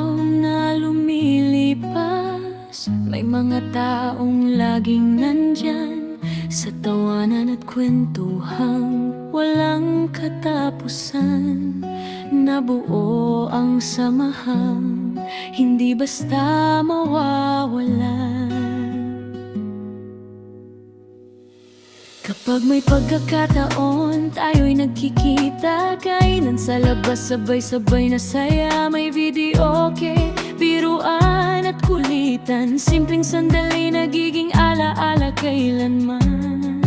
araw na lumilipas, may mga taong laging nandyan sa tawanan at kwentuhang walang katapusan. Nabuo ang samahang hindi basta mawawalan. Kapag may pagkakataon, tayo'y nagkikita, kainan sa labas, sabay-sabay na saya. May videoke, biruan at kulitan, simpleng sandali nagiging alaala kailanman.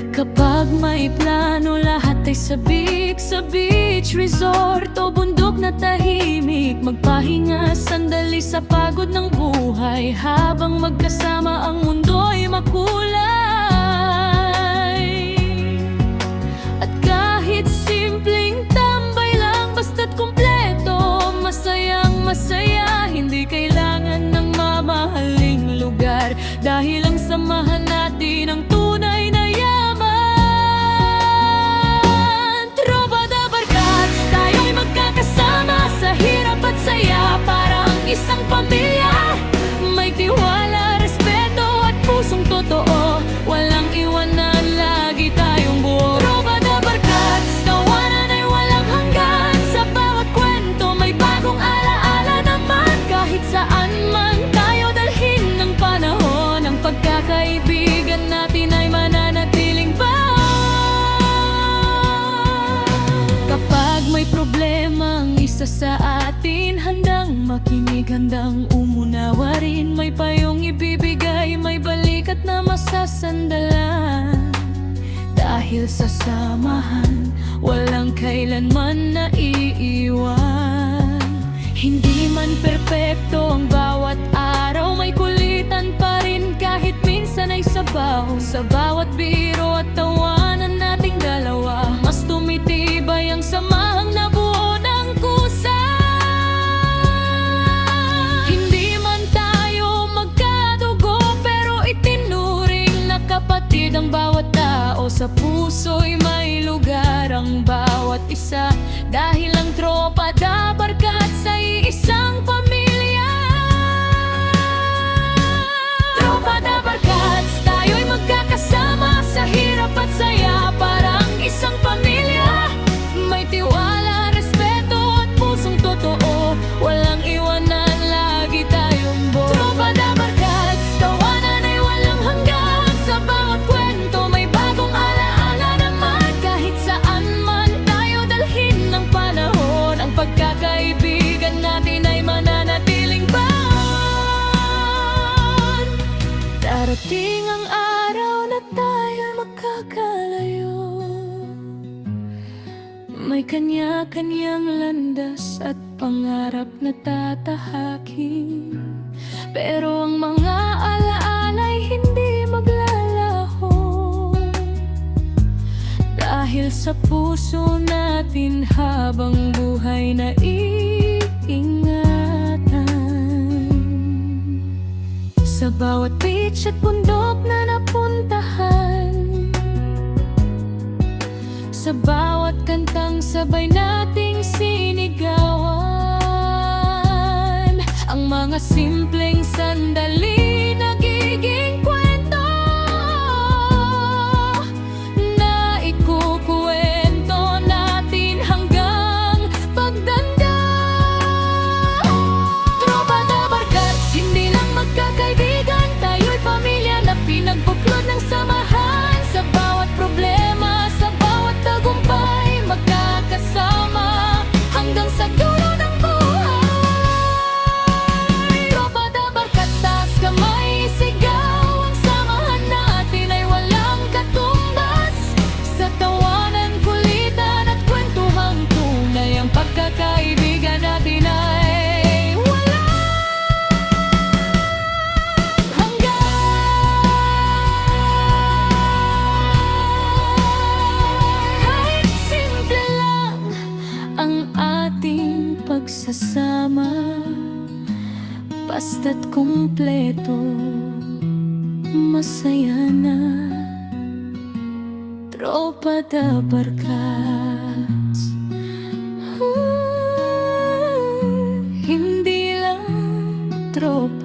Kapag may plano, lahat ay sabik sa beach resort o bundok na tahimik. Magpahinga sandali sa pagod ng buhay, habang magkasama ang mundo'y makulay. At kahit simpleng tambay lang, basta't kumpleto, masayang masaya. Hindi kailangan ng mamahaling lugar, dahil ang samahan natin ang tunay na yaman. Isang pamilya, may tiwala, respeto at pusong totoo. Walang iwanan, lagi tayong buo. Tropa de Barkats, tawanan ay walang hanggan. Sa bawat kwento may bagong alaala naman. Kahit saan man tayo dalhin ng panahon, ang pagkakaibigan natin ay mananatiling buo. Kapag may problema ang isa sa atin, handang makinig, handang umunawa rin. May payong ibibigay, may balikat na masasandalan. Dahil sa samahan, walang kailanman naiiwan. Hindi man perpekto ang bawat araw, may kulitan pa rin kahit minsan ay sabaw. Sa bawat biro at tawanan nating dalawa, mas tumitibay ang samahang nabuo ng kusa. Kapatid ang bawat tao, sa puso'y may lugar ang bawat isa. Dahil ang Tropa de Barkats ay isang pamilya. Tropa de Barkats, tayo'y magkakasama sa hirap at saya, parang isang pamilya. May tiwala, respeto at pusong totoo, walang iwanan, lagi tayong buo. Tropa de Barkats, tawanan ay walang hanggan. Sa bawat kwento may bagong alaala naman. Kahit saan man tayo dalhin ng panahon, ang pagkakaibigan natin ay mananatiling buo. Darating ang araw na tayo'y magkakalayo, may kanya-kanyang landas at pangarap na tatahakin. Pero ang mga alaala'y hindi maglalaho, dahil sa puso natin habang buhay na iingatan. Sa bawat beach at bundok na napuntahan, sa bawat kantang sabay nating sinigawan, ang mga simpleng sandali nagiging kwento na ikukwento natin hanggang pagtanda. Tropa de Barkats, hindi lang magkakaibigan, tayo'y pamilya na pinagbuklod ng samahan. Sa bawat problema, sa bawat tagumpay, magkakasama hanggang sa dulo ng buhay. Tropa de Barkats, taas kamay, sigaw, ang samahan natin ay walang katumbas. Sa tawanan, kulitan at kwentuhang tunay, ang pagkakaibigan natin ay walang hanggan. Kahit simple lang ang ating pagsasama, basta't kumpleto, masaya na. Tropa de Barkats. hirap